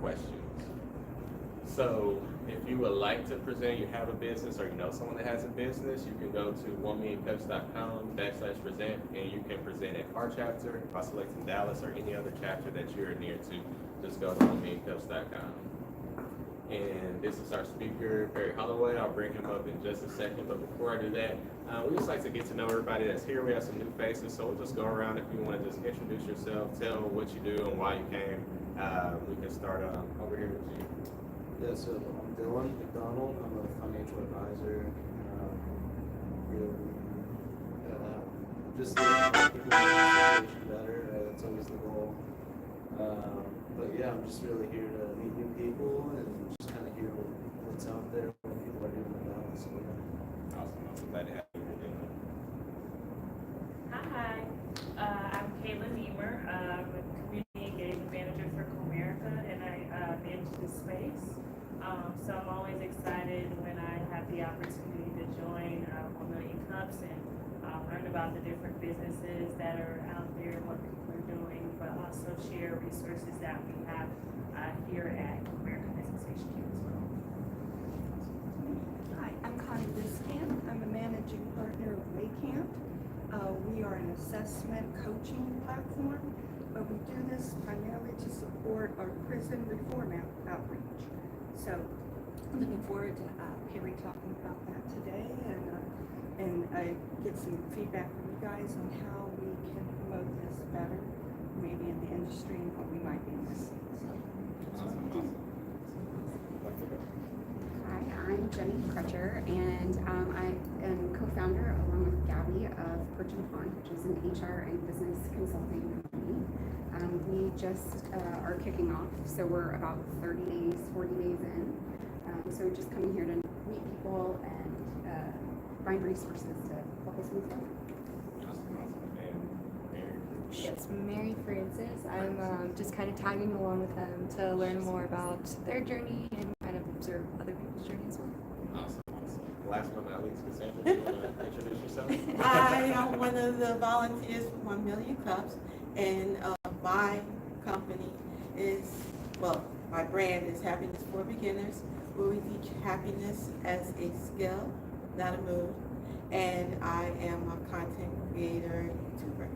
questions. So if you would like to present, you have a business or you know someone that has a business, you can go to 1millioncups.com/present and you can present at our chapter. If I select in Dallas or any other chapter that you're near to, just go to 1millioncups.com. And this is our speaker, Perry Holloway. I'll bring him up in just a second, but before I do that, we just like to get to know everybody that's here. We have some new faces, so we'll just go around. If you want to just introduce yourself, tell what you do and why you came. We can start over here with you. Yeah, so I'm Dylan McDonald. I'm a financial advisor. Just making the situation better. That's always the goal. But yeah, I'm just really here to meet new people and just kind of hear what's out there, what people are doing about it. So yeah. Awesome. Glad to have you here. Hi, I'm Caitlin Niemer. I'm a community engagement manager for Comerica, and I manage this space. So I'm always excited when I have the opportunity to join 1MillionCups and learn about the different businesses that are out there, what people are doing, but also share resources that we have here at Comerica Business HQ as well. Hi, I'm Connie Biscamp. I'm a managing partner of Waycamp. We are an assessment coaching platform, but we do this primarily to support our prison reform outreach. So I'm looking forward to Perry talking about that today and get some feedback from you guys on how we can promote this better, maybe in the industry and what we might be missing. Hi, I'm Jenny Crutcher, and I am co-founder along with Gabby of Perch and Pond, which is an HR and business consulting company. We just are kicking off, so we're about 40 days in. So we're just coming here to meet people and find resources to help us move forward. It's Mary Francis. I'm just kind of tagging along with them to learn more about their journey and kind of observe other people's journey as well. Awesome. Last but not least, Cassandra, do you want to introduce yourself? I am one of the volunteers for 1MillionCups, and my company is, my brand is Happiness for Beginners, where we teach happiness as a skill, not a mood, and I am a content creator and YouTuber.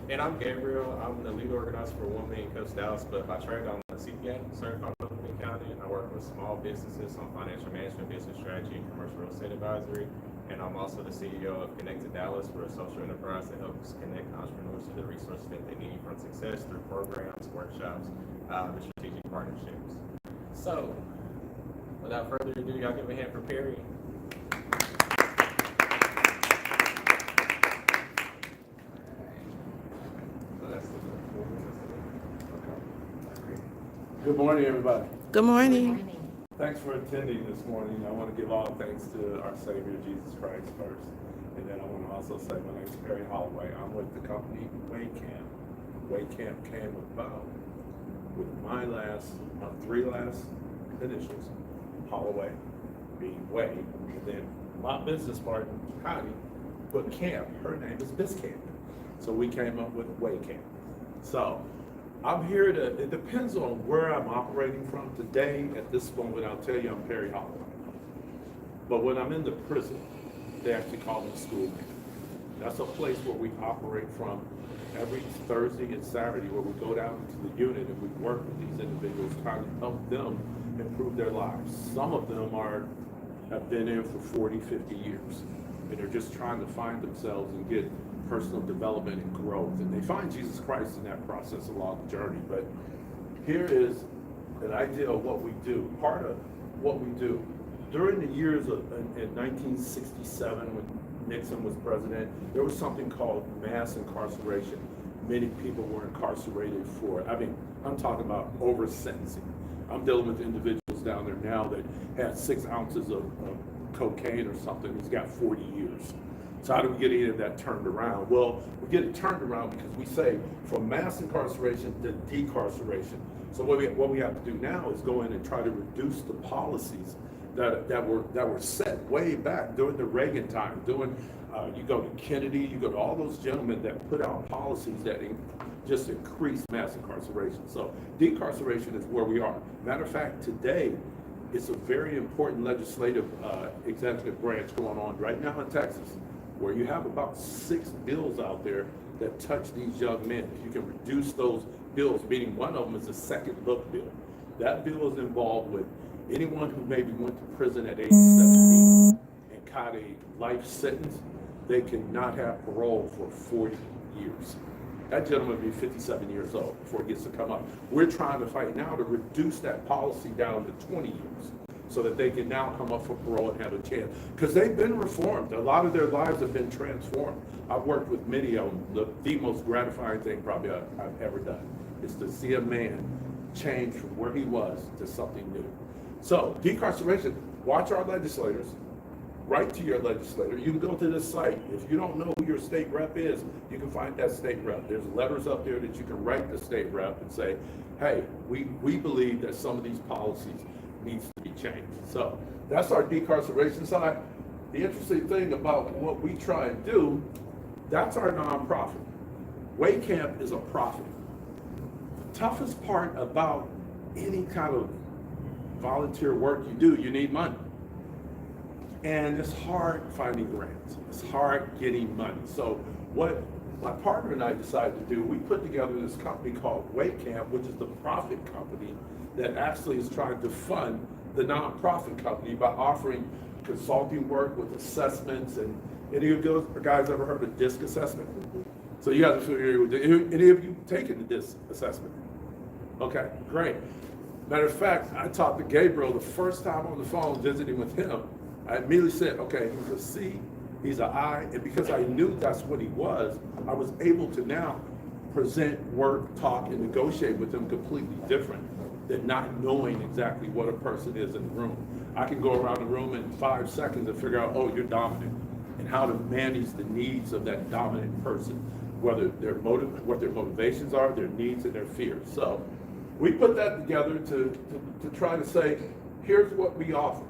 And I'm Gabriel. I'm the lead organizer for 1MillionCups Dallas, but by trade I'm a CPA, certified public accountant, and I work with small businesses on financial management, business strategy, and commercial real estate advisory. And I'm also the CEO of Connected Dallas. We're a social enterprise that helps connect entrepreneurs to the resources that they need for success through programs, workshops, and strategic partnerships. So, without further ado, y'all give a hand for Perry. Good morning, everybody. Good morning. Thanks for attending this morning. I want to give all thanks to our Savior, Jesus Christ, first. And then I want to also say my name is Perry Holloway. I'm with the company Waycamp. Waycamp came about with my three last initials, Holloway, being Way, and then my business partner, Connie, but Camp, her name is Biscamp. So we came up with Waycamp. So I'm here it depends on where I'm operating from. Today, at this moment, I'll tell you I'm Perry Holloway. But when I'm in the prison, they actually call me schoolman. That's a place where we operate from every Thursday and Saturday, where we go down into the unit and we work with these individuals, trying to help them improve their lives. Some of them have been in for 40, 50 years, and they're just trying to find themselves and get personal development and growth, and they find Jesus Christ in that process along the journey. But here is an idea of what we do. Part of what we do during the years in 1967, when Nixon was president, there was something called mass incarceration. Many people were incarcerated for, I'm talking about over sentencing. I'm dealing with individuals down there now that had 6 ounces of cocaine or something. He's got 40 years. So how do we get any of that turned around? Well, we get it turned around because we say from mass incarceration to decarceration. So what we have to do now is go in and try to reduce the policies that were set way back during the Reagan time. You go to Kennedy, you go to all those gentlemen that put out policies that just increase mass incarceration. So decarceration is where we are. Matter of fact, today, it's a very important legislative executive branch going on right now in Texas, where you have about 6 bills out there that touch these young men. If you can reduce those bills, meaning one of them is a second look bill. That bill is involved with anyone who maybe went to prison at age 17 and caught a life sentence, they cannot have parole for 40 years. That gentleman will be 57 years old before he gets to come up. We're trying to fight now to reduce that policy down to 20 years so that they can now come up for parole and have a chance. Because they've been reformed. A lot of their lives have been transformed. I've worked with many of them. The most gratifying thing probably I've ever done is to see a man change from where he was to something new. So decarceration, watch our legislators. Write to your legislator. You can go to this site. If you don't know who your state rep is, you can find that state rep. There's letters up there that you can write the state rep and say, hey, we believe that some of these policies needs to be changed. So that's our decarceration side. The interesting thing about what we try and do, that's our nonprofit. Way Camp is a profit. The toughest part about any kind of volunteer work you do, you need money. And it's hard finding grants. It's hard getting money. So what my partner and I decided to do, we put together this company called Way Camp, which is the profit company that actually is trying to fund the nonprofit company by offering consulting work with assessments. And any of those guys ever heard of DISC assessment? So you guys are familiar with it. Any of you taken the DISC assessment? Okay, great. Matter of fact, I talked to Gabriel the first time on the phone visiting with him. I immediately said, okay, he's a C, he's an I, and because I knew that's what he was, I was able to now present, work, talk, and negotiate with him completely different than not knowing exactly what a person is in the room. I can go around the room in 5 seconds and figure out, oh, you're dominant, and how to manage the needs of that dominant person, whether what their motivations are, their needs, and their fears. So we put that together to try to say, here's what we offer.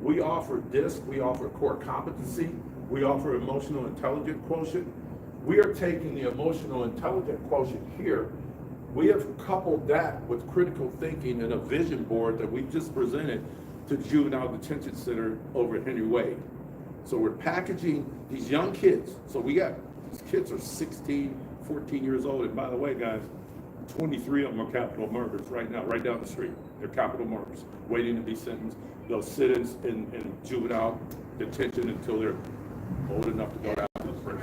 We offer DISC, we offer core competency, we offer emotional intelligence quotient. We are taking the emotional intelligence quotient here. We have coupled that with critical thinking and a vision board that we just presented to the Juvenile Detention Center over at Henry Wade. So we're packaging these young kids. So these kids are 16, 14 years old. And by the way, guys, 23 of them are capital murders right now, right down the street. They're capital murders, waiting to be sentenced. They'll sit in juvenile detention until they're old enough to go down to the prison.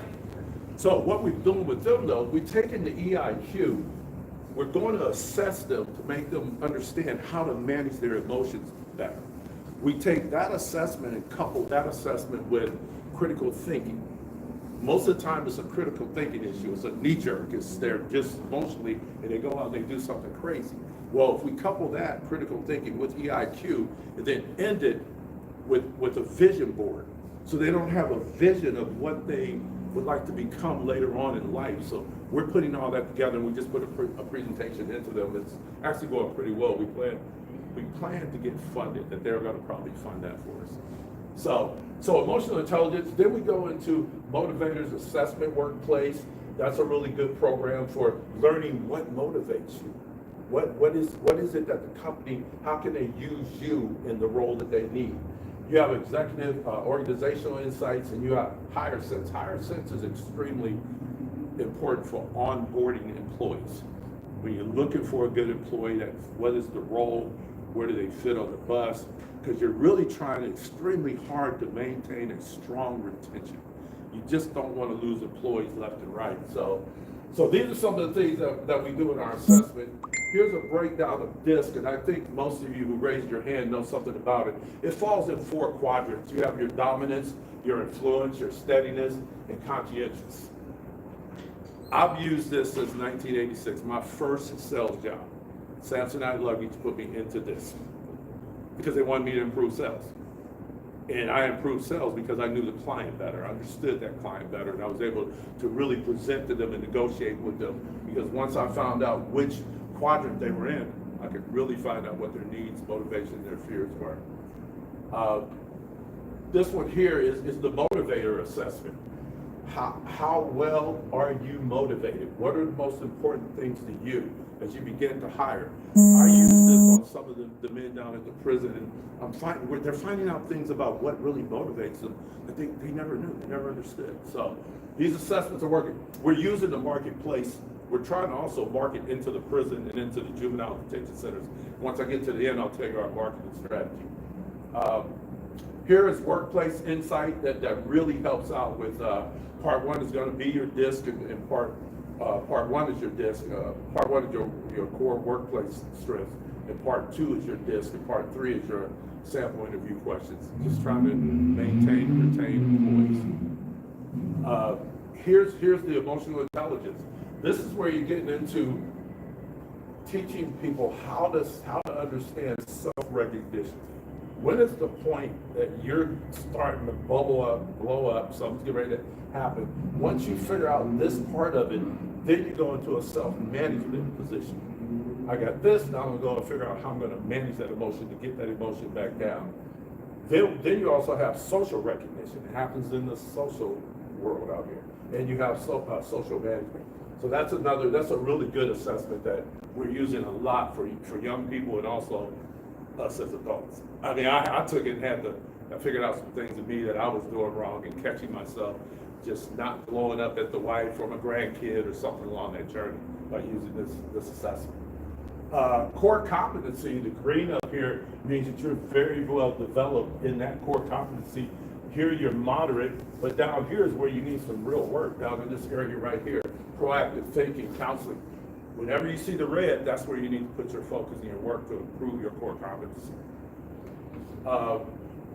So what we're doing with them, though, we're taking the EIQ, we're going to assess them to make them understand how to manage their emotions better. We take that assessment and couple that assessment with critical thinking. Most of the time it's a critical thinking issue. It's a knee-jerk. They're just emotionally, and they go out and they do something crazy. Well, if we couple that critical thinking with EIQ and then end it with a vision board, so they don't have a vision of what they would like to become later on in life. So we're putting all that together, and we just put a presentation into them. It's actually going pretty well. We plan to get funded, that they're going to probably fund that for us. So emotional intelligence, then we go into motivators assessment workplace. That's a really good program for learning what motivates you. What is it that the company, how can they use you in the role that they need? You have executive organizational insights, and you have higher sense. Higher sense is extremely important for onboarding employees. When you're looking for a good employee, what is the role? Where do they fit on the bus? Because you're really trying extremely hard to maintain a strong retention. You just don't want to lose employees left and right. So these are some of the things that we do in our assessment. Here's a breakdown of DISC, and I think most of you who raised your hand know something about it. It falls in 4 quadrants. You have your dominance, your influence, your steadiness, and conscientious. I've used this since 1986, my first sales job. Samsonite Luggage put me into this because they wanted me to improve sales. And I improved sales because I knew the client better. I understood that client better, and I was able to really present to them and negotiate with them, because once I found out which quadrant they were in, I could really find out what their needs, motivations, their fears were. This one here is the motivator assessment. how well are you motivated? What are the most important things to you as you begin to hire? I use this on some of the men down at the prison, and they're finding out things about what really motivates them that they never knew, they never understood. So these assessments are working. We're using the marketplace. We're trying to also market into the prison and into the juvenile detention centers. Once I get to the end, I'll tell you our marketing strategy. Here is workplace insight that really helps out with part one is going to be your disc, and part one is your disc. Part one is your core workplace strengths, and part two is your disc, and part three is your sample interview questions. Just trying to maintain and retain employees. Here's the emotional intelligence. This is where you're getting into teaching people how to understand self-recognition. When is the point that you're starting to bubble up, blow up, something's getting ready to happen? Once you figure out this part of it, then you go into a self-management position. I got this, now I'm going to figure out how I'm going to manage that emotion to get that emotion back down. Then you also have social recognition. It happens in the social world out here. And you have social management. So that's a really good assessment that we're using a lot for young people and also us as adults. I mean, I took it and I figured out some things in me that I was doing wrong and catching myself just not blowing up at the wife or my grandkid or something along that journey by using this assessment. Core competency, the green up here means that you're very well developed in that core competency. Here you're moderate, but down here is where you need some real work, down in this area right here. Proactive thinking, counseling. Whenever you see the red, that's where you need to put your focus and your work to improve your core competency.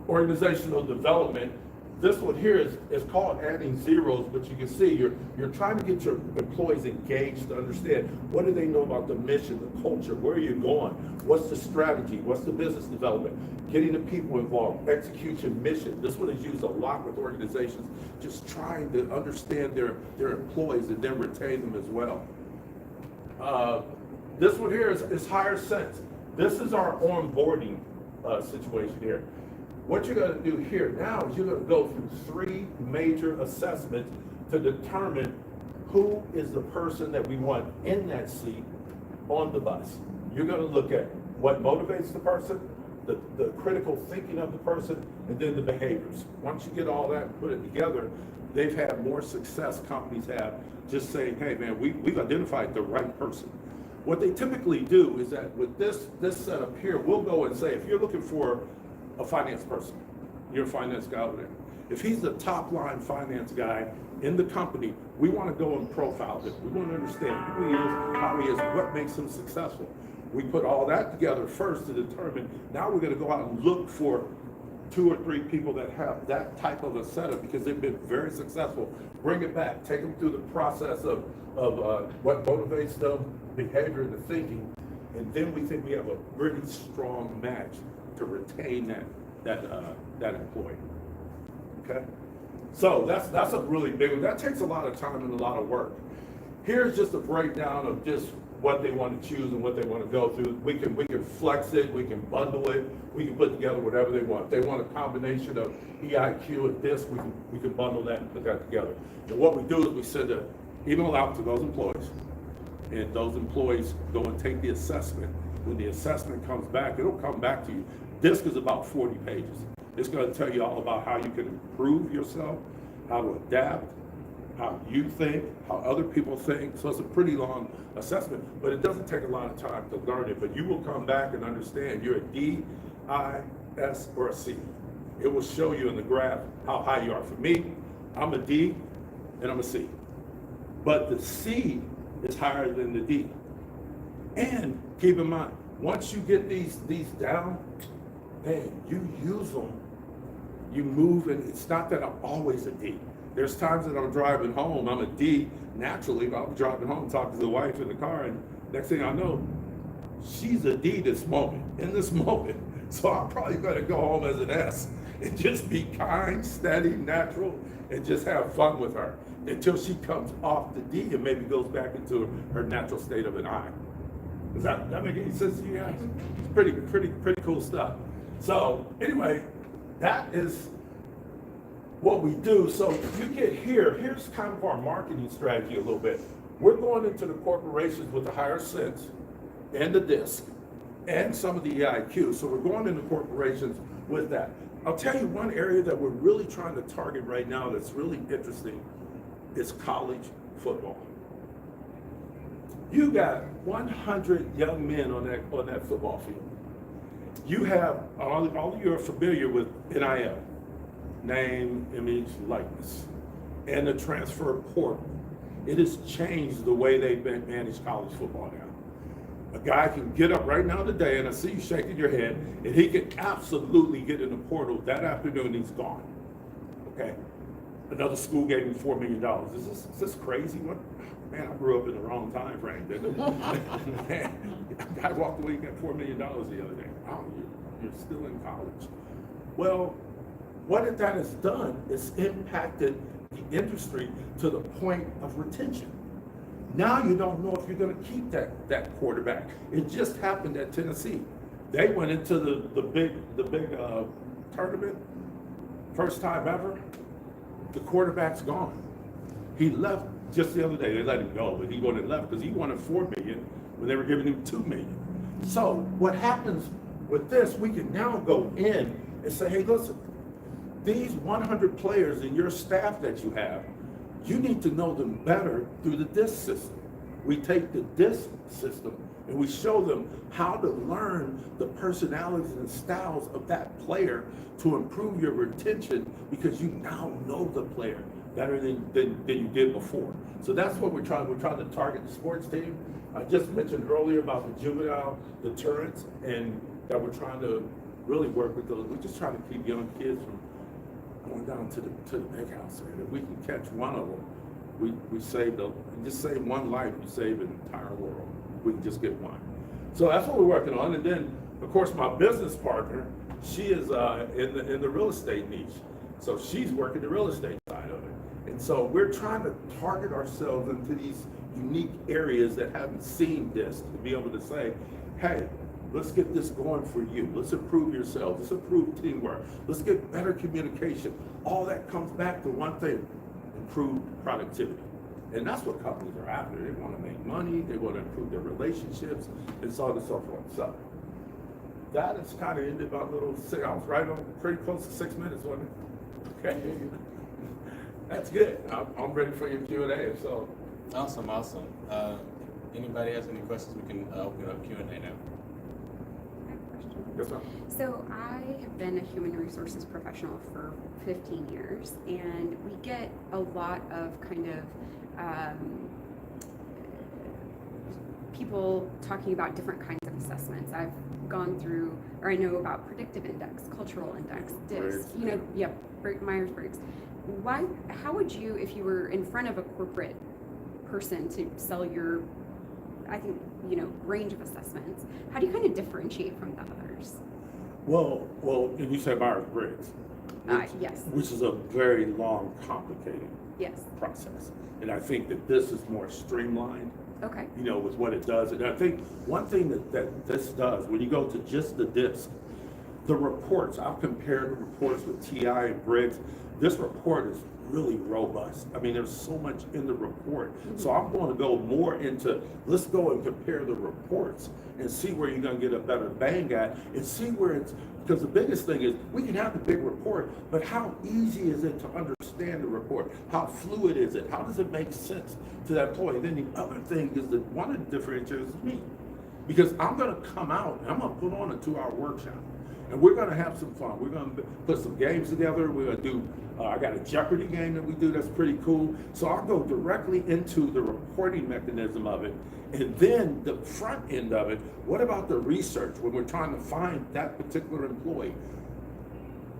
Organizational development. This one here is called adding zeros, but you can see you're trying to get your employees engaged to understand what do they know about the mission, the culture, where are you going, what's the strategy, what's the business development, getting the people involved, execution, mission. This one is used a lot with organizations, just trying to understand their employees and then retain them as well. This one here is higher sense. This is our onboarding situation here. What you're going to do here now is you're going to go through 3 major assessments to determine who is the person that we want in that seat on the bus. You're going to look at what motivates the person, the critical thinking of the person, and then the behaviors. Once you get all that and put it together, they've had more success, companies have, just saying, hey man, we've identified the right person. What they typically do is that with this setup here, we'll go and say, if you're looking for a finance person, you're a finance guy over there. If he's the top line finance guy in the company, we want to go and profile him. We want to understand who he is, how he is, what makes him successful. We put all that together first to determine, now we're going to go out and look for 2 or 3 people that have that type of a setup because they've been very successful. Bring it back, take them through the process of what motivates them, behavior, and the thinking, and then we think we have a really strong match to retain that employee. Okay, so that's a really big one. That takes a lot of time and a lot of work. Here's just a breakdown of just what they want to choose and what they want to go through. We can flex it, we can bundle it, we can put together whatever they want. If they want a combination of EIQ and DISC, we can bundle that and put that together. And what we do is we send an email out to those employees, and those employees go and take the assessment. When the assessment comes back, it'll come back to you. DISC is about 40 pages. It's going to tell you all about how you can improve yourself, how to adapt, how you think, how other people think. So it's a pretty long assessment, but it doesn't take a lot of time to learn it. But you will come back and understand you're a D, I, S, or a C. It will show you in the graph how high you are. For me, I'm a D and I'm a C. But the C is higher than the D. And keep in mind, once you get these down, man, you use them, you move, and it's not that I'm always a D. There's times that I'm driving home, I'm a D naturally, but I'm driving home, talking to the wife in the car, and next thing I know, she's a D in this moment. So I'm probably gonna go home as an S and just be kind, steady, natural, and just have fun with her until she comes off the D and maybe goes back into her natural state of an I. Does that make any sense to you guys? It's pretty cool stuff. So anyway, that is what we do. So you get here, here's kind of our marketing strategy a little bit. We're going into the corporations with the higher sense and the disc and some of the EIQ. So we're going into corporations with that. I'll tell you one area that we're really trying to target right now that's really interesting is college football. You got 100 young men on that football field. You have, all of you are familiar with NIL, name, image, likeness, and the transfer portal. It has changed the way they manage college football now. A guy can get up right now today, and I see you shaking your head, and he can absolutely get in the portal that afternoon, he's gone. Okay? Another school gave him $4 million. Is this crazy? What? Man, I grew up in the wrong time frame, didn't I? Man, a guy walked away and got $4 million the other day. Wow, you're still in college. Well, what that has done is impacted the industry to the point of retention. Now you don't know if you're going to keep that quarterback. It just happened at Tennessee. They went into the big tournament, first time ever. The quarterback's gone. He left just the other day. They let him go, but he went and left because he wanted $4 million when they were giving him $2 million. So what happens with this? We can now go in and say, hey, listen, these 100 players in your staff that you have, you need to know them better through the DISC system. We take the DISC system and we show them how to learn the personalities and styles of that player to improve your retention because you now know the player better than you did before. So that's what we're trying to target the sports team. I just mentioned earlier about the juvenile deterrence and that we're trying to really work with those. We're just trying to keep young kids from going down to the big house. And if we can catch one of them, we save just save one life, we save an entire world. We can just get one. So that's what we're working on. And then, of course, my business partner, she is in the real estate niche. So she's working the real estate side of it. And so we're trying to target ourselves into these unique areas that haven't seen this to be able to say, hey, let's get this going for you. Let's improve yourselves. Let's improve teamwork. Let's get better communication. All that comes back to one thing, improved productivity. And that's what companies are after. They want to make money. They want to improve their relationships and so on and so forth. So that is kind of ended my little, I was right on pretty close to 6 minutes, wasn't it? Okay. That's good. I'm ready for your Q&A. So Awesome. Anybody has any questions? We can open up Q&A now. I have a question. yes, ma'am. So I have been a human resources professional for 15 years, and we get a lot of kind of people talking about different kinds of assessments. I've gone through, or I know about predictive index, cultural index, DISC, Myers-Briggs. How would you, if you were in front of a corporate person to sell your, I think, range of assessments, how do you kind of differentiate from the others? Well, and you said Myers-Briggs. Yes. Which is a very long, complicated Yes. process. And I think that this is more streamlined, Okay. with what it does. And I think one thing that this does, when you go to just the DISC, the reports, I've compared the reports with TI and Briggs. This report is really robust. I mean, there's so much in the report. Mm-hmm. So I'm going to go more into, let's go and compare the reports and see where you're going to get a better bang at and see where it's, because the biggest thing is we can have the big report, but how easy is it to understand the report? How fluid is it? How does it make sense to that employee? Then the other thing is that one of the differentiators is me, because I'm going to come out and I'm going to put on a 2-hour workshop. And we're going to have some fun. We're going to put some games together. We're going to do, I got a Jeopardy game that we do that's pretty cool. So I'll go directly into the reporting mechanism of it. And then the front end of it, what about the research when we're trying to find that particular employee?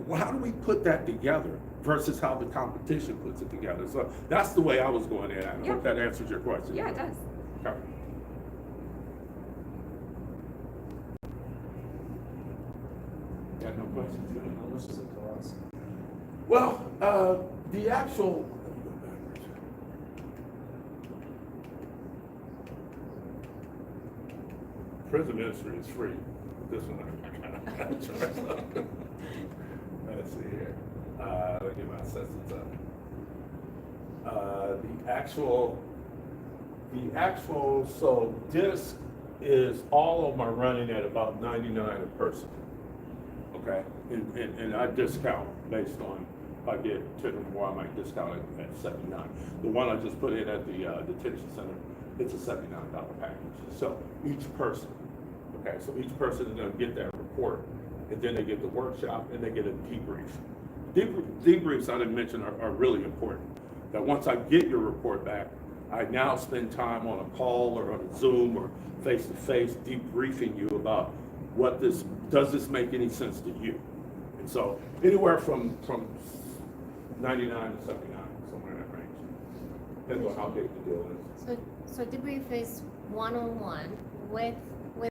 Well, how do we put that together versus how the competition puts it together? So that's the way I was going in. I hope that answers your question. Yeah, it does. Okay. Got no questions? How much does it cost? Well, the actual, prison ministry is free. This one I kind of charge. Let's see here. Let me get my assessments up. So this is, all of them are running at about 99 a person. Okay, and I discount based on, if I get 10 or more, I might discount it at 79. The one I just put in at the detention center, it's a $79 package. So each person, okay, so each person is gonna get that report, and then they get the workshop, and they get a debrief. Debriefs, I didn't mention, are really important. That once I get your report back, I now spend time on a call or on a Zoom or face-to-face debriefing you about does this make any sense to you? And so anywhere from 99 to 79, somewhere in that range. Depends on how big the deal is. So debrief is one-on-one with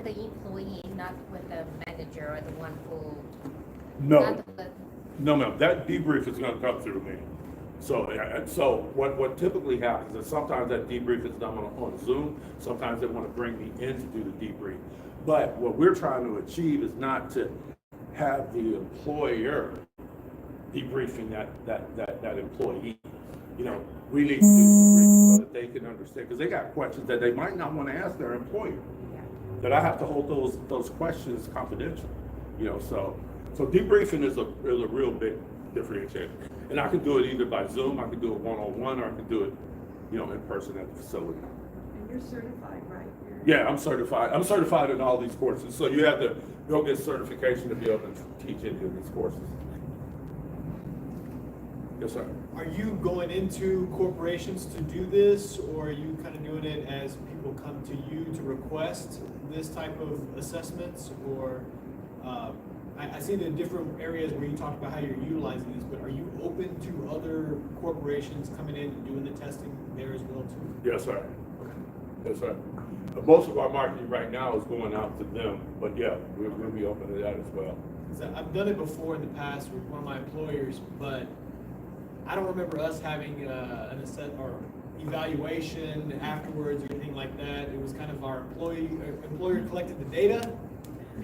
the employee, not with the manager or the one who. No, ma'am, that debrief is gonna come through me. So what typically happens is sometimes that debrief is done on Zoom, sometimes they wanna bring me in to do the debrief. But what we're trying to achieve is not to have the employer debriefing that employee. You know, we need to do the debrief so that they can understand, because they got questions that they might not want to ask their employer. That I have to hold those questions confidential. You know, so debriefing is a real big differentiator. And I can do it either by Zoom, I can do it one-on-one, or I can do it, you know, in person at the facility. And you're certified, right? Yeah, I'm certified. I'm certified in all these courses. So you have to go get certification to be able to teach any of these courses. Yes, sir. Are you going into corporations to do this, or are you kind of doing it as people come to you to request this type of assessments? Or I see the different areas where you talked about how you're utilizing these, but are you open to other corporations coming in and doing the testing there as well too? Yes, sir. Yes, sir. Most of our marketing right now is going out to them, but yeah, we'll be open to that as well. So I've done it before in the past with one of my employers, but I don't remember us having an assess or evaluation afterwards or anything like that. It was kind of our employer collected the data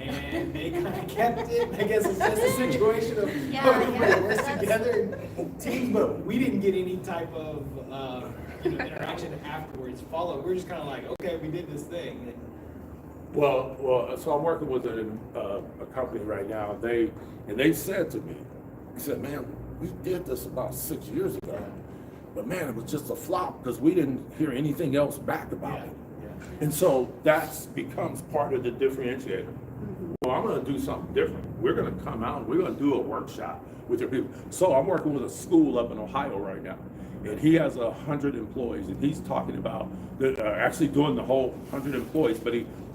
and they kind of kept it. I guess it's just a situation of everybody works together in teams, but we didn't get any type of interaction afterwards. We're just kind of like, okay, we did this thing. Well, so I'm working with a company right now. They said to me, he said, man, we did this about 6 years ago, but man, it was just a flop because we didn't hear anything else back about it. Yeah. And so that becomes part of the differentiator. Well, I'm going to do something different. We're going to come out and we're going to do a workshop with your people. So I'm working with a school up in Ohio right now, and he has 100 employees, and he's talking about actually doing the whole 100 employees, but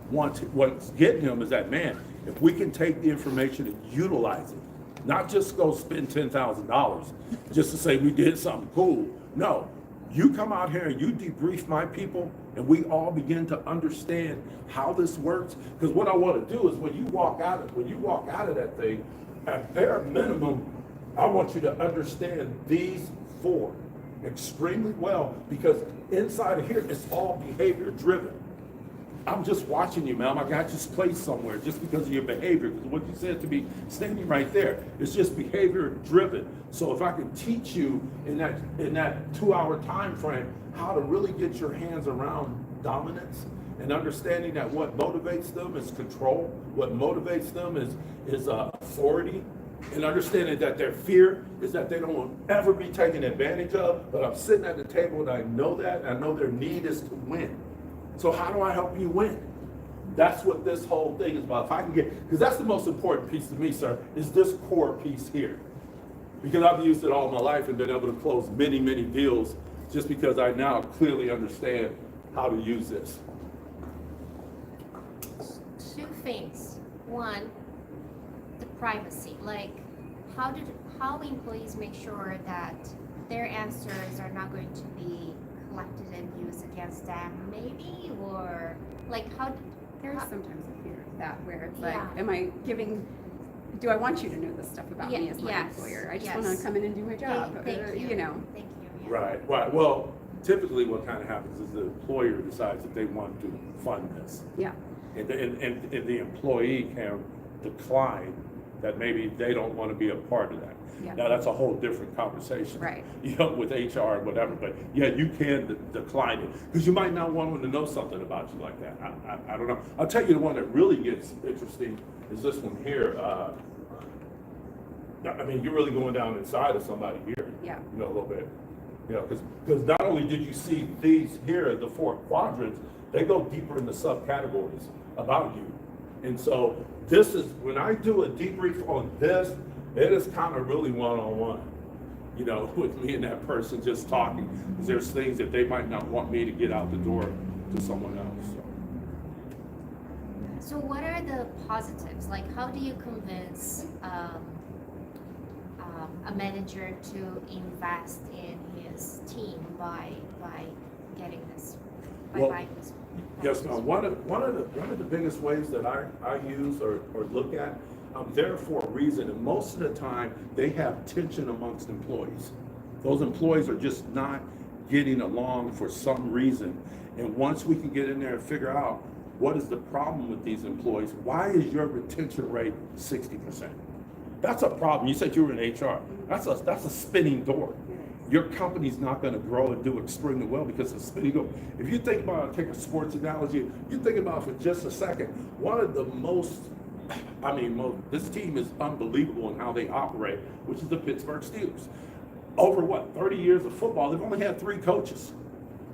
what's getting him is that, man, if we can take the information and utilize it, not just go spend $10,000 just to say we did something cool. No, you come out here and you debrief my people, and we all begin to understand how this works. Because what I want to do is when you walk out of that thing, at bare minimum, I want you to understand these 4 extremely well, because inside of here, it's all behavior driven. I'm just watching you, ma'am. I got you placed somewhere just because of your behavior. Because what you said to me, standing right there, it's just behavior driven. So if I can teach you in that 2-hour time frame how to really get your hands around dominance and understanding that what motivates them is control, what motivates them is authority, and understanding that their fear is that they don't ever be taken advantage of. But I'm sitting at the table and I know that, and I know their need is to win. So how do I help you win? That's what this whole thing is about. If I can get, because that's the most important piece to me, sir, is this core piece here. Because I've used it all my life and been able to close many, many deals just because I now clearly understand how to use this. 2 things. One, the privacy. Like, how employees make sure that their answers are not going to be collected and used against them, maybe, or like how? There's sometimes a fear of that where it's Yeah. like, do I want you to know this stuff about me as my Yes. employer? I just Yes. want to come in and do my job. Thank you. You know. Thank you. Yeah. Right. Well, typically what kind of happens is the employer decides that they want to fund this. Yeah. And the employee can decline that maybe they don't want to be a part of that. Yeah. Now, that's a whole different conversation. Right. With HR and whatever, but yeah, you can decline it, because you might not want them to know something about you like that. I don't know. I'll tell you the one that really gets interesting is this one here. I mean, you're really going down inside of somebody here. Yeah. A little bit. Because not only did you see these here, the 4 quadrants, they go deeper into subcategories about you. And so this is, when I do a debrief on this, it is kind of really one-on-one, with me and that person just talking. Because there's things that they might not want me to get out the door to someone else. So what are the positives? Like, how do you convince a manager to invest in his team by getting this, by Well, buying this? Yes, now one of the biggest ways that I use or look at, I'm there for a reason, and most of the time they have tension amongst employees. Those employees are just not getting along for some reason. And once we can get in there and figure out what is the problem with these employees, why is your retention rate 60%? That's a problem. You said you were in HR. That's a spinning door. Your company's not going to grow and do extremely well because it's spinning door. If you think about, take a sports analogy, you think about for just a second, one of the this team is unbelievable in how they operate, which is the Pittsburgh Steelers. Over 30 years of football, they've only had 3 coaches.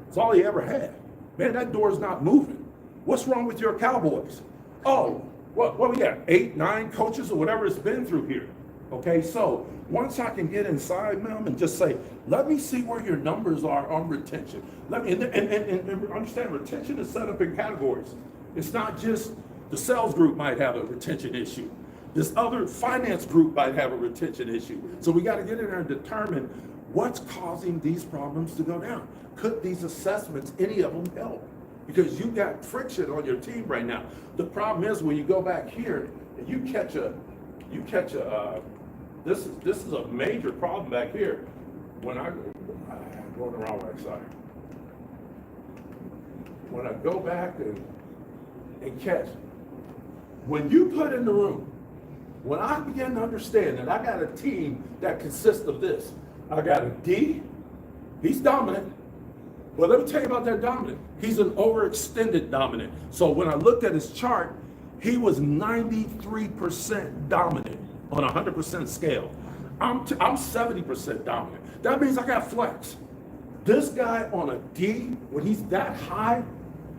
That's all they ever had. Man, that door's not moving. What's wrong with your Cowboys? Oh, what we got, 8, 9 coaches or whatever it's been through here. Okay, so once I can get inside them and just say, let me see where your numbers are on retention. Let me and understand, retention is set up in categories. It's not just the sales group might have a retention issue. This other finance group might have a retention issue. So we got to get in there and determine what's causing these problems to go down. Could these assessments, any of them, help? Because you got friction on your team right now. The problem is when you go back here and you catch a this is a major problem back here. When I'm going the wrong way, sorry. When I go back and catch, when you put in the room, when I begin to understand that I got a team that consists of this, I got a D, he's dominant. Well, let me tell you about that dominant. He's an overextended dominant. So when I looked at his chart, he was 93% dominant on a 100% scale. I'm 70% dominant. That means I got flex. This guy on a D, when he's that high,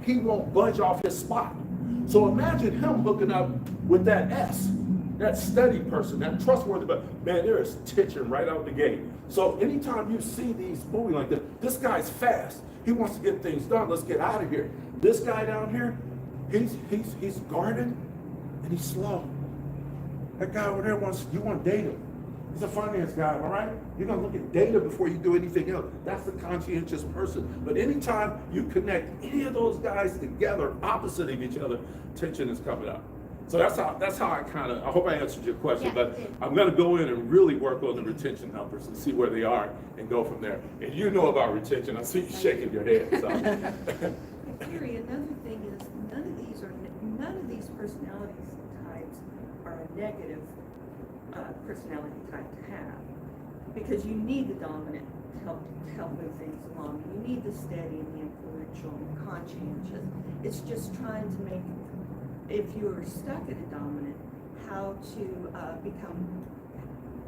he won't budge off his spot. So imagine him hooking up with that S, that steady person, that trustworthy, but man, there is tension right out the gate. So anytime you see these moving like this guy's fast. He wants to get things done. Let's get out of here. This guy down here, he's guarded and he's slow. That guy over there you want data. He's a finance guy, all right? You're gonna look at data before you do anything else. That's the conscientious person. But anytime you connect any of those guys together, opposite of each other, tension is coming up. So that's how I hope I answered your question, Yeah, but I'm gonna go in and really work on the retention numbers and see where they are and go from there. And you know about retention, I see you shaking your head, so. Gary, another thing is, none of these personality types are a negative personality type to have. Because you need the dominant to help move things along. You need the steady and the influential and the conscientious. It's just trying to make, if you're stuck at a dominant, how to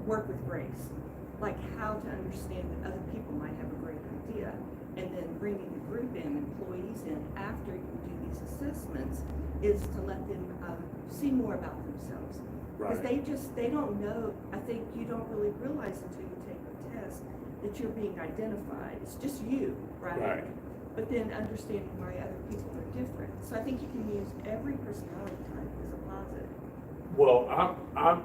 work with grace. Like how to understand that other people might have a great idea, and then bringing the group in, employees in, after you do these assessments, is to let them see more about themselves. Because they don't know, I think you don't really realize until you take the test that you're being identified. It's just you, right? But then understanding why other people are different. So I think you can use every personality type as a positive. Well, I'm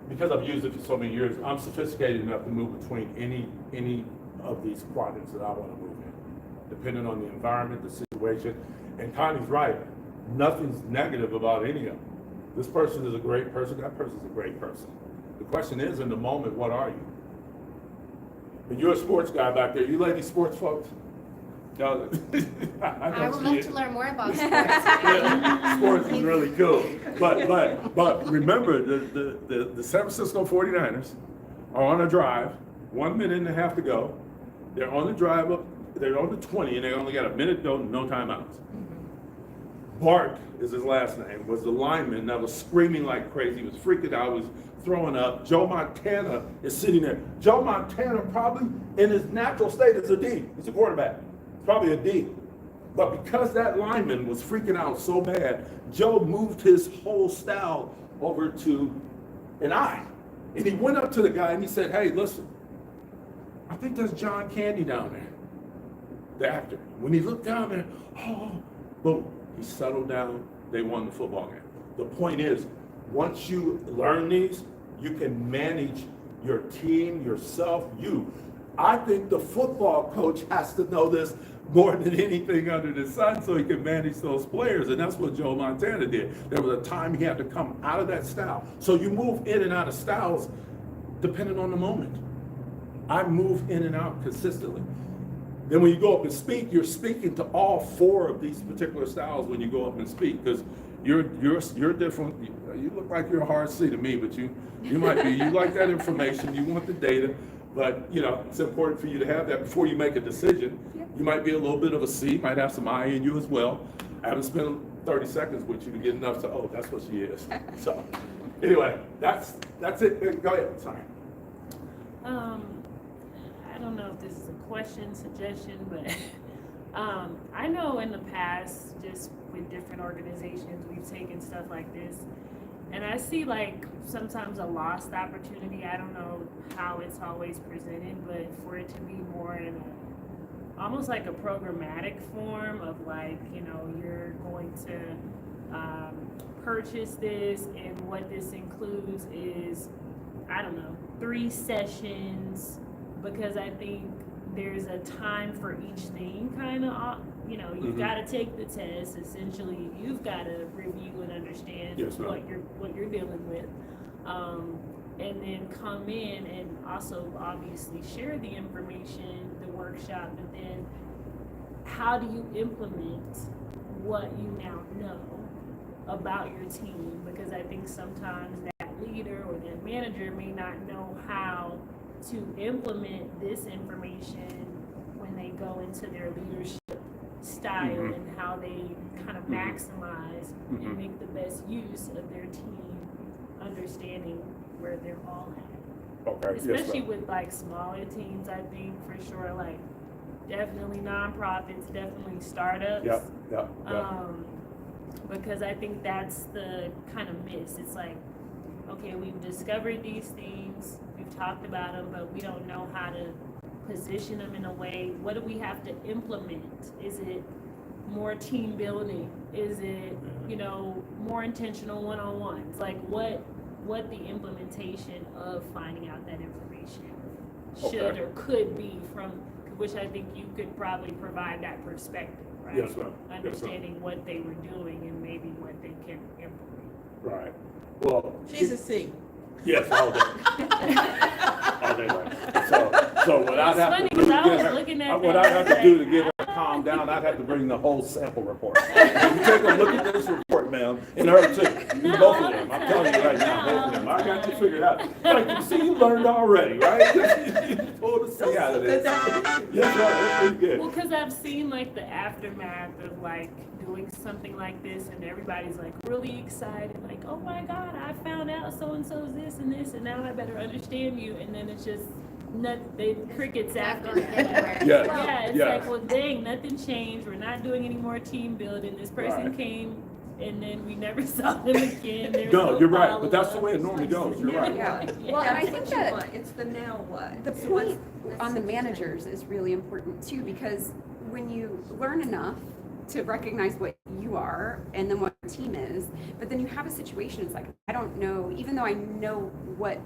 because I've used it for so many years, I'm sophisticated enough to move between any of these quadrants that I want to move in, depending on the environment, the situation. And Connie's right. Nothing's negative about any of them. This person is a great person, that person's a great person. The question is, in the moment, what are you? And you're a sports guy back there. You ladies sports folks? Y'all, I I know would she love is. to learn more about sports. Yeah, sports is really cool. But remember, the San Francisco 49ers are on a drive, 1 minute and a half to go. They're on the drive up, they're on the 20, and they only got a minute to go, no timeouts. Bart is his last name, was the lineman that was screaming like crazy, was freaking out, was throwing up. Joe Montana is sitting there. Joe Montana probably in his natural state is a D. He's a quarterback. It's probably a D. But because that lineman was freaking out so bad, Joe moved his whole style over to an I. And he went up to the guy and he said, hey, listen, I think that's John Candy down there, the actor. When he looked down there, oh, boom, he settled down. They won the football game. The point is, once you learn these, you can manage your team, yourself, you. I think the football coach has to know this more than anything under the sun so he can manage those players. And that's what Joe Montana did. There was a time he had to come out of that style. So you move in and out of styles depending on the moment. I move in and out consistently. Then when you go up and speak, you're speaking to all 4 of these particular styles when you go up and speak, because you're different. You look like you're a hard C to me, but you might be. You like that information. You want the data, but it's important for you to have that before you make a decision. You might be a little bit of a C, might have some I in you as well. I haven't spent 30 seconds with you to get enough to, oh, that's what she is. So anyway, that's it. Go ahead. Sorry. I don't know if this is a question, suggestion, but I know in the past, just with different organizations, we've taken stuff like this, and I see like sometimes a lost opportunity. I don't know how it's always presented, but for it to be more in almost like a programmatic form of like, you're going to purchase this, and what this includes is, I don't know, 3 sessions, because I think there's a time for each thing, kind of, you've got to take the test. Essentially, you've got to review and understand what you're dealing with, and then come in and also obviously share the information, the workshop, but then how do you implement what you now know about your team? Because I think sometimes that leader or that manager may not know how to implement this information when they go into their leadership style and how they kind of maximize and make the best use of their team, understanding where they're all at. Okay. Especially with like smaller teams, I think for sure, like definitely nonprofits, definitely startups. Yeah. Because I think that's the kind of miss. It's like, okay, we've discovered these things, we've talked about them, but we don't know how to position them in a way. What do we have to implement? Is it more team building? Is it, more intentional one-on-ones? Like what the implementation of finding out that information should or could be, from which I think you could probably provide that perspective, right? Yes, ma'am. Understanding what they were doing and maybe what they can implement. Right. Well, She's a C. yes, all day. All day long. So what I'd have funny to do 'cause I was to looking get at her, what that, I'd I have was to do to like, get her calmed down, I'd have to bring the whole sample report. If you take a look at this report, ma'am, and her too. You both of them. I'm telling you right now, both of them. I got you figured out. Like, you see, you learned already, right? You pulled a C out of this. Yes, right. That's pretty good. Well, because I've seen like the aftermath of like doing something like this, and everybody's like really excited, like, oh my God, I found out so and so's this, and now I better understand you. And then it's just they crickets after that. Yeah. It's like, well, dang, nothing changed. We're not doing any more team building. This person came, and then we never saw them again. There was No, you're right, but follow-up. that's the way it normally goes. You're right. Yeah. Well, and I think that It's the now what. the So point what's on the next? managers is really important too, because when you learn enough to recognize what you are and then what your team is, but then you have a situation, it's like, I don't know, even though I know what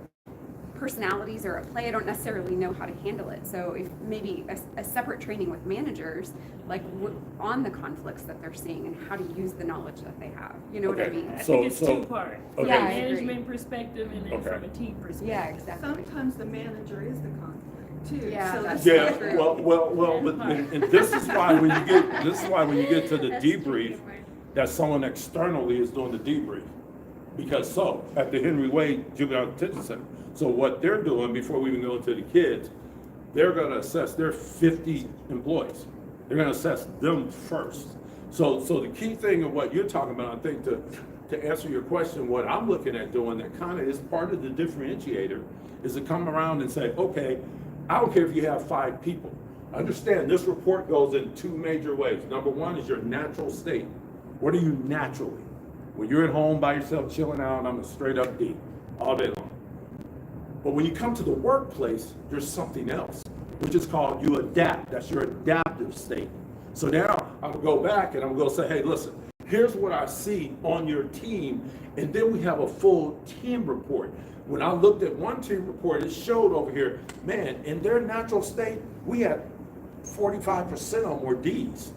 personalities are at play, I don't necessarily know how to handle it. So if maybe a separate training with managers, like on the conflicts that they're seeing and how to use the knowledge that they have. You know what I Okay. mean? I So- think it's so- two-part. okay. Yeah, I From a agree. management perspective and then Okay. from a team perspective. Yeah, exactly. Sometimes the manager is the conflict. too. Yeah, So that's Yeah, true. well, but, and this is why when you get to the debrief, that someone externally is doing the debrief. Because at the Henry Wade Juvenile Detention Center, so what they're doing before we even go into the kids, they're gonna assess their 50 employees. They're gonna assess them first. So the key thing of what you're talking about, I think to answer your question, what I'm looking at doing that kind of is part of the differentiator is to come around and say, okay, I don't care if you have 5 people. Understand this report goes in 2 major ways. Number one is your natural state. What are you naturally? When you're at home by yourself chilling out, I'm a straight up D all day long. But when you come to the workplace, there's something else, which is called you adapt. That's your adaptive state. So now I'm gonna go back and I'm gonna say, hey, listen, here's what I see on your team. And then we have a full team report. When I looked at one team report, it showed over here, man, in their natural state, we had 45% on more Ds.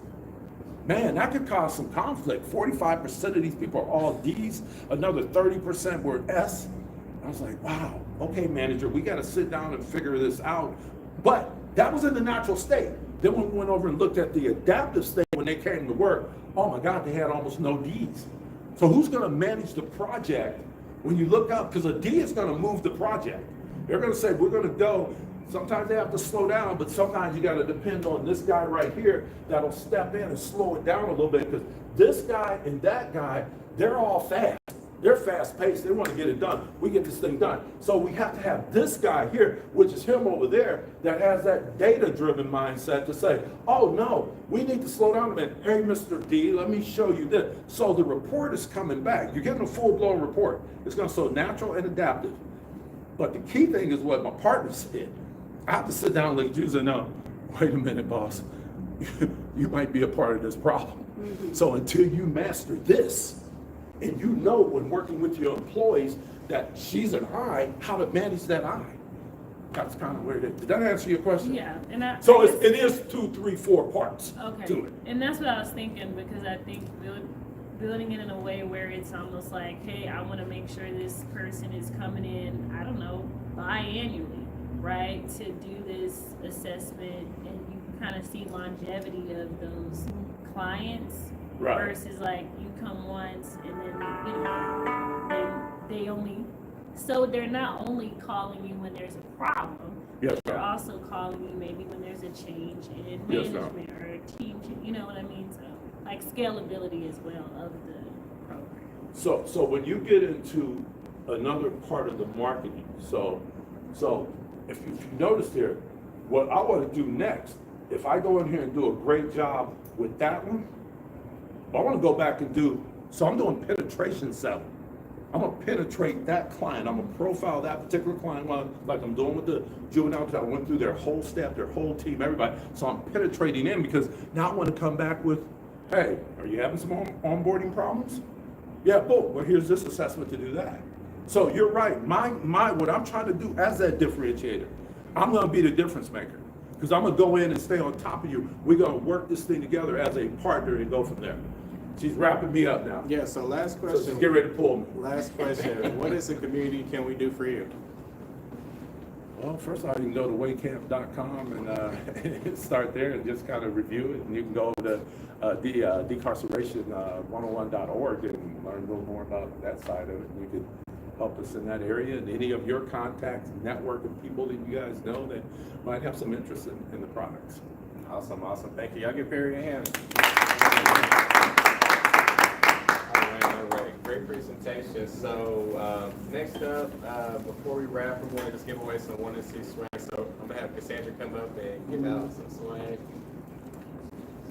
Man, that could cause some conflict. 45% of these people are all Ds, another 30% were S. I was like, wow, okay, manager, we got to sit down and figure this out. But that was in the natural state. Then when we went over and looked at the adaptive state when they came to work, oh my God, they had almost no Ds. So who's going to manage the project when you look up? Because a D is going to move the project. They're going to say, we're going to go. Sometimes they have to slow down, but sometimes you got to depend on this guy right here that'll step in and slow it down a little bit, because this guy and that guy, they're all fast. They're fast paced. They want to get it done. We get this thing done. So we have to have this guy here, which is him over there, that has that data-driven mindset to say, oh no, we need to slow down a minute. Hey, Mr. D, let me show you this. So the report is coming back. You're getting a full-blown report. It's going to show natural and adaptive. But the key thing is what my partner said. I have to sit down and look at you and say, no, wait a minute, boss. You might be a part of this problem. So until you master this, and you know when working with your employees that she's an I, how to manage that I. That's kind of where it is. Did that answer your question? Yeah, So it is 2, 3, 4 parts to it. And that's what I was thinking, because I think building it in a way where it's almost like, hey, I want to make sure this person is coming in, I don't know, biannually, right, to do this assessment, and you kind of see longevity of those clients. Right. Versus like you come once and then they only, so they're not only calling you when there's a problem, Yes, they're ma'am. also calling you maybe when there's a change in Yes, ma'am. management or a team, you know what I mean? So like scalability as well of the program. So when you get into another part of the marketing, so if you notice here, what I want to do next, if I go in here and do a great job with that one, I want to go back and I'm doing penetration selling. I'm going to penetrate that client. I'm going to profile that particular client like I'm doing with the juvenile. I went through their whole staff, their whole team, everybody. So I'm penetrating in, because now I want to come back with, hey, are you having some onboarding problems? Yeah, boom. Well, here's this assessment to do that. So you're right. What I'm trying to do as that differentiator, I'm going to be the difference maker, because I'm going to go in and stay on top of you. We're going to work this thing together as a partner and go from there. She's wrapping me up now. Yeah, so last So question. just get ready to pull me. Last question. What is a community can we do for you? Well, first of all, you can go to waycamp.com and start there and just kind of review it. And you can go to decarceration101.org and learn a little more about that side of it. You can help us in that area, and any of your contacts, network of people that you guys know that might have some interest in the products. Awesome. Thank you. Y'all give Perry a hand. All right. Great presentation. So next up, before we wrap, we're going to just give away some 1MC swag. So I'm going to have Cassandra come up and give out some swag.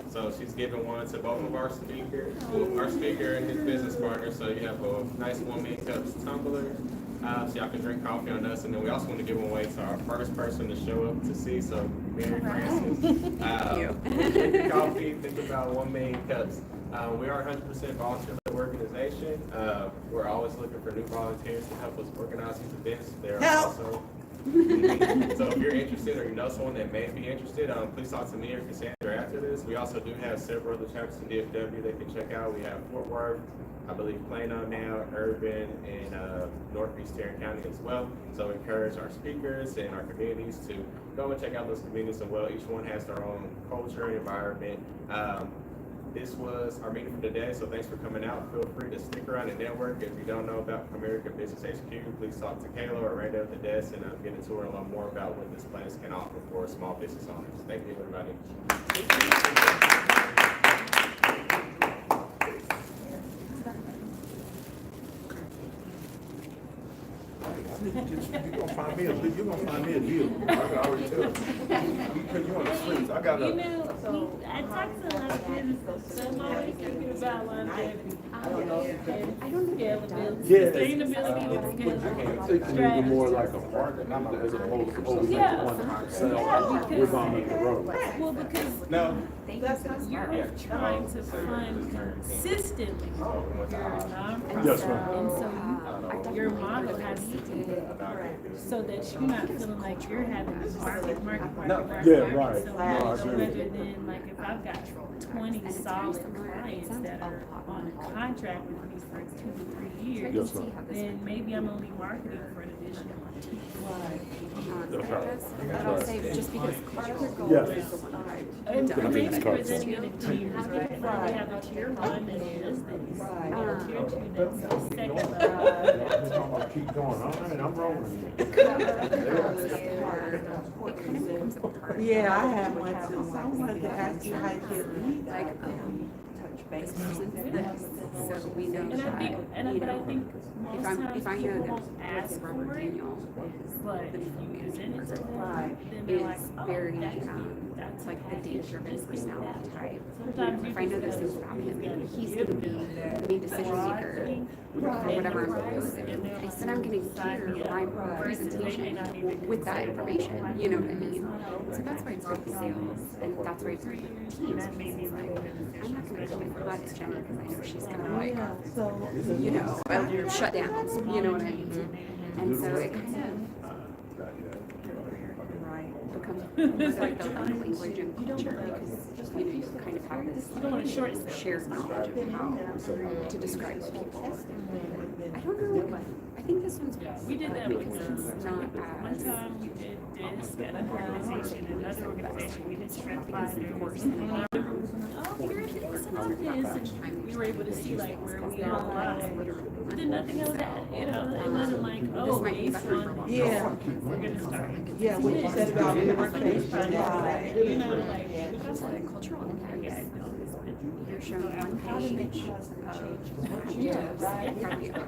So she's giving one to both of our speakers, our speaker and his business partner. So you have a nice 1MillionCups tumbler. So y'all can drink coffee on us. And then we also want to give one away to our first person to show up to see. So Mary Francis. Drink your coffee, think about 1MillionCups. We are a 100% volunteer organization. We're always looking for new volunteers to help us organize these events. There are also So if you're interested or you know someone that may be interested, please talk to me or Cassandra after this. We also do have several other chapters in DFW they can check out. We have Fort Worth, I believe Plano now, Urban, and Northeast Tarrant County as well. So encourage our speakers and our communities to go and check out those communities as well. Each one has their own culture and environment. This was our meeting for today, so thanks for coming out. Feel free to stick around and network. If you don't know about Comerica Business HQ, please talk to Kayla or Randa at the desk and get a tour and learn more about what this place can offer for small business owners. Thank you, everybody. You're gonna find me a deal. I can already tell. We put you on the streets. I got You a. know, I talked to a lot of businesses, so I'm always thinking about longevity. I don't know. Scalability, Yes. sustainability, and I'm thinking maybe more like a partner, not as opposed to always Yeah. one myself. Yeah, We're going up the road. Well, because No. you're trying to fund consistently your nonprofit. Yes, ma'am. And so your model has to be so that you're not feeling like you're having to market. Yeah, right. So No, I rather agree with you. than like if I've got 20 solid clients that are on a contract with me for 2 to 3 years, Yes, ma'am. then maybe I'm only marketing for an additional 2. But I'll say, just because our goal Yes. is the one And that maybe presenting it in tiers, right? We have a tier 1 that is this, we have a tier 2 that's the second level. Keep going. All right, I'm rolling. it kind of becomes a part. Yeah, I have one too, so I wanted to ask you how you get leads. Like, this person's this, so we know And I that, think, but I think most if times I know people that won't ask Robert for it, Daniel but if you present it to them, then is they're like, oh, very, that's it's like the data-driven personality type. Sometimes If I know those things about him, and he's gonna be the main decision maker for whatever I'm proposing. And then I'm gonna gear my presentation with that information, you know what I mean? So that's why it's great with sales, and that's why it's great with teams, because it's like, I'm not gonna go and cut at Jenny, because I know she's gonna like, you know, shut down, you know what I mean? And so it kind of becomes like the language and culture, because, you know, you kind of have this shared knowledge of how to describe people. I don't know, I think this one's we did that because with it's not one as time we did this at an organization, another organization, we did strength finders. course. Oh, you're doing some of this, and we were able to see like where we all lie. But then nothing else that, you know, it wasn't like, oh, based on, Yeah. we're gonna start. Yeah, what you said about the workplace, right. You know, like, That's like cultural impact. You're shown one page of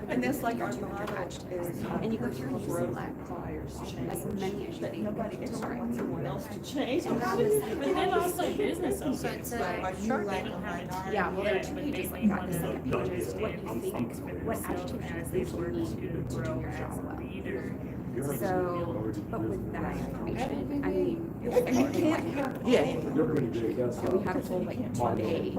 And that's like our motto attached, is, and you go through and you select as many as you think nobody to expects write. someone else to change. but then also business owners. So it's Are a you short like meeting. a minority? Yeah, well, there are two But pages they like that, want the to second page is what you think, what themselves adjectives as they they would were need to do grow your as job a well. leader. So, but with that information, I mean, Yeah. so we had a whole like 2-day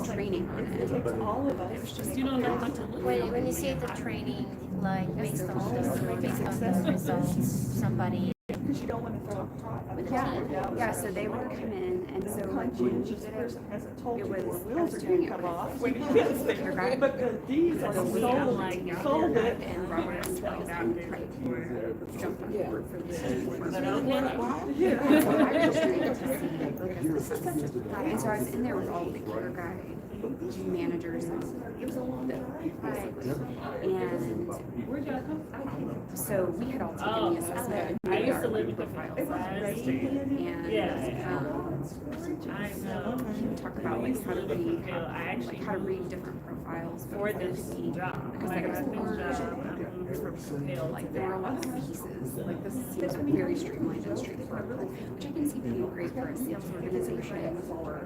training on it. All of It was us. just You don't know what to look When you say the training, like based on the results, somebody Because you don't want to throw a pot. with a Yeah, team. yeah, so they would come in, and so like when we did This it, person hasn't told it you the was, I wheels was are doing gonna it come off with when you get there. undergrad. Because these are So we so had like sold it. and Robert and Charles jumped on board for this. Yeah. I was trying to see, and so I was in there with all the care guy managers, and it was a little bit basically. And Where'd y'all come from? so we had all taken the assessment. I used to our live in profiles. different sides. And Yeah. I I know. talk about like how to read, I actually like how to read different profiles for this job. because Like, I I got think I moved from Propel like to there were a that. lot of pieces. Like this seems very streamlined and straightforward, which I can see being great for a sales organization or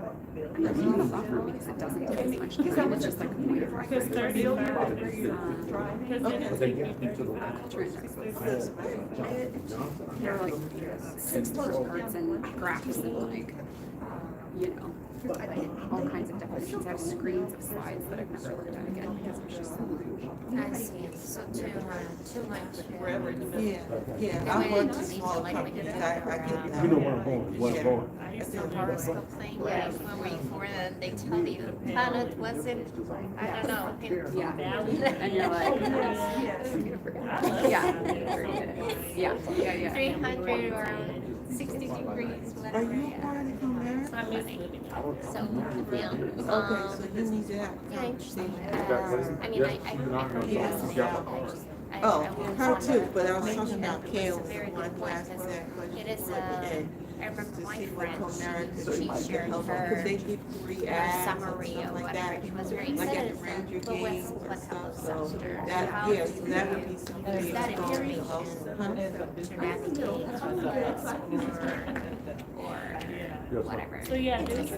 I'm not even a buffer because it doesn't take as much time. It's just like a point of Because reference. 35, because then it's taking me 35. Culture index. There were like 6 different parts and graphs and like you know, I did all kinds of definitions. I have screens of slides that I've never looked at again because it's just so I see, so too much. Wherever, yeah, I work in small companies, I get that. You know where I'm going, where I'm going. I used to horoscope thing, yeah, when before that, they tell you the planet wasn't, I don't know. yeah. And you're like, yeah. 300 or 60 degrees, Are whatever, you yeah. part of America? I mean, so, yeah. Okay, so you need to have. Yeah, interesting. I mean, I heard you listening, I just, Oh, I was her wondering, too, but I was mention talking that about because Kale, it's a the very one good who point, asked me because that question. it is, And I remember to my see what friend, Comerica she might shared help, her, because they give free her ads and summary stuff or like whatever, that. she was very Like at excited, the Ranger but games what and type of stuff, so sector, that, how yeah, do so you that would be something. use that to information also, to navigate or whatever. So yeah, this, they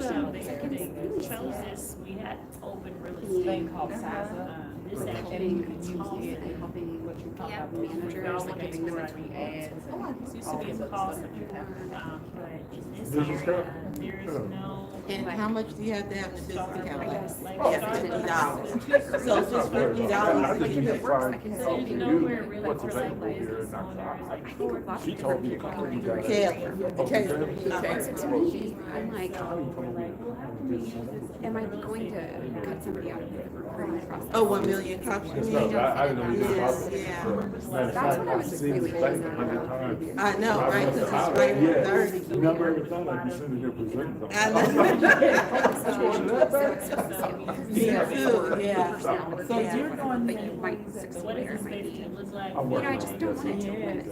chose this, we had open real estate called Sasa. This actually Helping community and helping Yeah. managers, like giving them It used to be a call center, but in this This is area, her. there is no. And how much do you have to have in the business account? Like, Yeah, $50. So just $50. Like if it works, I can So help there's you. nowhere really What's for the like name? business owners, like. I think a lot of She people told me are to call you guys. Kale, So to me, I'm like, How you told me? am I going to cut somebody out of the recruitment process? Oh, 1 million cups, you It's mean? not, I didn't know you Yes, did. yeah. That's what I was just really Thank concerned about. I know, right, because it's right on Yeah, 30. you never ever thought I'd be sitting here presenting something. I know. Me Yeah. too, yeah. So you're going, but you might What succeed does or this might space be. look like? I'm You know, I working just on don't it. want it to limit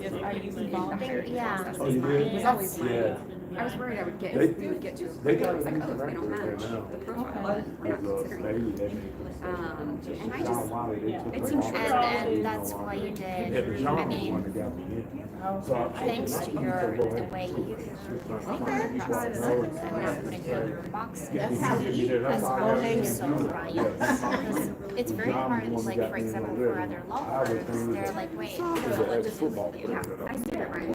the hiring Yeah. process. Oh, you did? It was always my, Yeah. I was worried I would get, They- we would get to a They point got where a it's like, new oh, if they don't director match there now. the profile, we're not considering it. And I just, it's And that's why you did, I mean, thanks to the way you run the process and not putting it in your boxes, as always so right. Because it's very hard, like, for example, for other law firms, they're like, wait, I don't know what this is. yeah, I see it, Ryan.